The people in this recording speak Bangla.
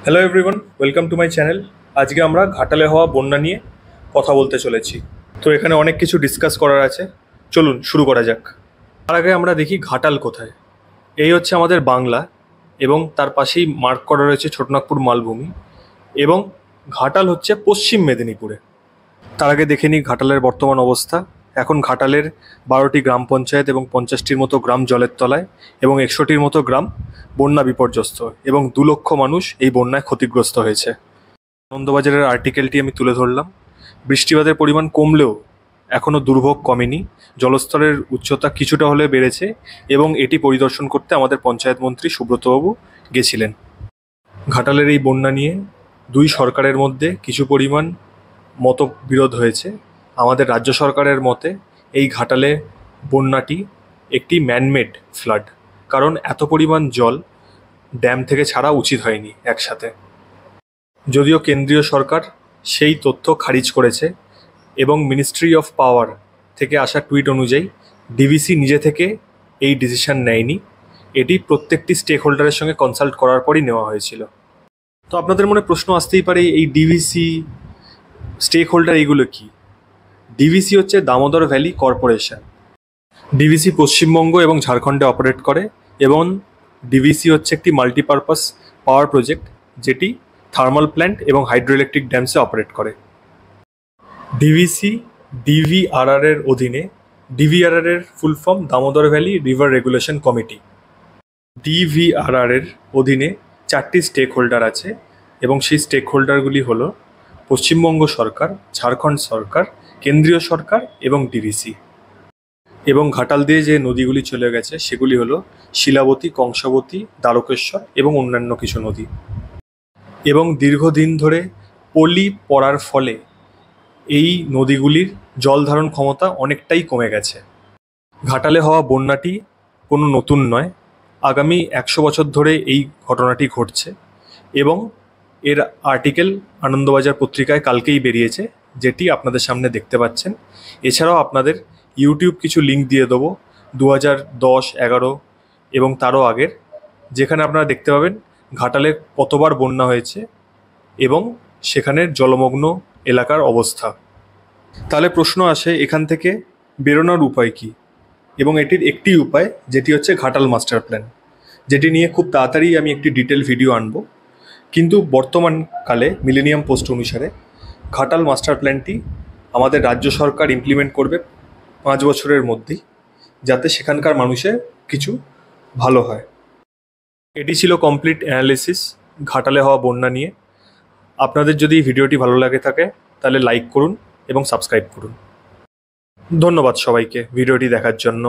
Hello everyone, welcome to my channel. আজকে আমরা ঘাটালে হওয়া বন্যা নিয়ে কথা বলতে চলেছি। তো এখানে অনেক কিছু ডিসকাস করার আছে, চলুন শুরু করা যাক। তার আগে আমরা দেখি ঘাটাল কোথায়। এই হচ্ছে আমাদের বাংলা এবং তার পাশেই মার্ক করা রয়েছে ছোটনাগপুর মালভূমি, এবং ঘাটাল হচ্ছে পশ্চিম মেদিনীপুরে। তার আগে দেখে নিই ঘাটালের বর্তমান অবস্থা। এখন ঘাটালের 12টি গ্রাম পঞ্চায়েত এবং 50টির মতো গ্রাম জলের তলায় এবং 100টির মতো গ্রাম বন্যা বিপর্যস্ত, এবং 2 লক্ষ মানুষ এই বন্যায় ক্ষতিগ্রস্ত হয়েছে। আনন্দবাজারের আর্টিকেলটি আমি তুলে ধরলাম। বৃষ্টিপাতের পরিমাণ কমলেও এখনও দুর্ভোগ কমেনি। জলস্তরের উচ্চতা কিছুটা হলে বেড়েছে, এবং এটি পরিদর্শন করতে আমাদের পঞ্চায়েত মন্ত্রী সুব্রতবাবু গেছিলেন। ঘাটালের এই বন্যা নিয়ে 2 সরকারের মধ্যে কিছু পরিমাণ মতবিরোধ হয়েছে। আমাদের রাজ্য সরকারের মতে এই ঘাটালে বন্যাটি একটি ম্যানমেড ফ্লাড, কারণ এত পরিমাণ জল ড্যাম থেকে ছাড়া উচিত হয়নি একসাথে। যদিও কেন্দ্রীয় সরকার সেই তথ্য খারিজ করেছে, এবং মিনিস্ট্রি অফ পাওয়ার থেকে আসা টুইট অনুযায়ী ডিভিসি নিজে থেকে এই ডিসিশন নেয়নি। এটি প্রত্যেকটি স্টেক হোল্ডারের সঙ্গে কনসাল্ট করার পরই নেওয়া হয়েছিল। তো আপনাদের মনে প্রশ্ন আসতেই পারে, এই ডিভিসি, স্টেক হোল্ডার, এইগুলো কি? ডিভিসি হচ্ছে Damodar valley corporation. DVC Paschimbanga এবং ঝাড়খণ্ডে অপারেট করে, এবং ডিভিসি হচ্ছে একটি মাল্টিপারপাস পাওয়ার প্রজেক্ট যেটি থার্মাল প্ল্যান্ট এবং হাইড্রো ইলেকট্রিক ড্যামসে অপারেট করে। ডিভিসি ডিভিআরআর এর অধীনে, ডিভিআরআর এর full form Damodar valley river regulation committee. DVRR এর অধীনে 4টি স্টেক হোল্ডার আছে, এবং সেই স্টেক হোল্ডারগুলি হলো পশ্চিমবঙ্গ সরকার, ঝাড়খণ্ড সরকার, কেন্দ্রীয় সরকার এবং ডিভিসি। এবং ঘাটাল দিয়ে যে নদীগুলি চলে গেছে সেগুলি হলো শিলাবতী, কংসাবতী, দ্বারকেশ্বর এবং অন্যান্য কিছু নদী। এবং দীর্ঘদিন ধরে পলি পড়ার ফলে এই নদীগুলির জল ধারণ ক্ষমতা অনেকটাই কমে গেছে। ঘাটালে হওয়া বন্যাটি কোনো নতুন নয়, আগামী 100 বছর ধরে এই ঘটনাটি ঘটছে, এবং এর আর্টিকেল আনন্দবাজার পত্রিকায় কালকেই বেরিয়েছে, যেটি আপনাদের সামনে দেখতে পাচ্ছেন। এছাড়াও আপনাদের ইউটিউব কিছু লিঙ্ক দিয়ে দেবো 2010, 11 এবং তারও আগের, যেখানে আপনারা দেখতে পাবেন ঘাটালে কতবার বন্যা হয়েছে এবং সেখানের জলমগ্ন এলাকার অবস্থা। তাহলে প্রশ্ন আসে, এখান থেকে বেরোনোর উপায় কী? এবং এটির একটি উপায়, যেটি হচ্ছে ঘাটাল মাস্টার প্ল্যান, যেটি নিয়ে খুব তাড়াতাড়ি আমি একটি ডিটেল ভিডিও আনবো। কিন্তু বর্তমানকালে মিলেনিয়াম পোস্ট অনুসারে ঘাটাল মাস্টার প্ল্যানটি আমাদের রাজ্য সরকার ইমপ্লিমেন্ট করবে 5 বছরের মধ্যেই, যাতে সেখানকার মানুষের কিছু ভালো হয়। এটি ছিল কমপ্লিট অ্যানালিসিস ঘাটালে হওয়া বন্যা নিয়ে। আপনাদের যদি এই ভিডিওটি ভালো লাগে থাকে তাহলে লাইক করুন এবং সাবস্ক্রাইব করুন। ধন্যবাদ সবাইকে ভিডিওটি দেখার জন্য।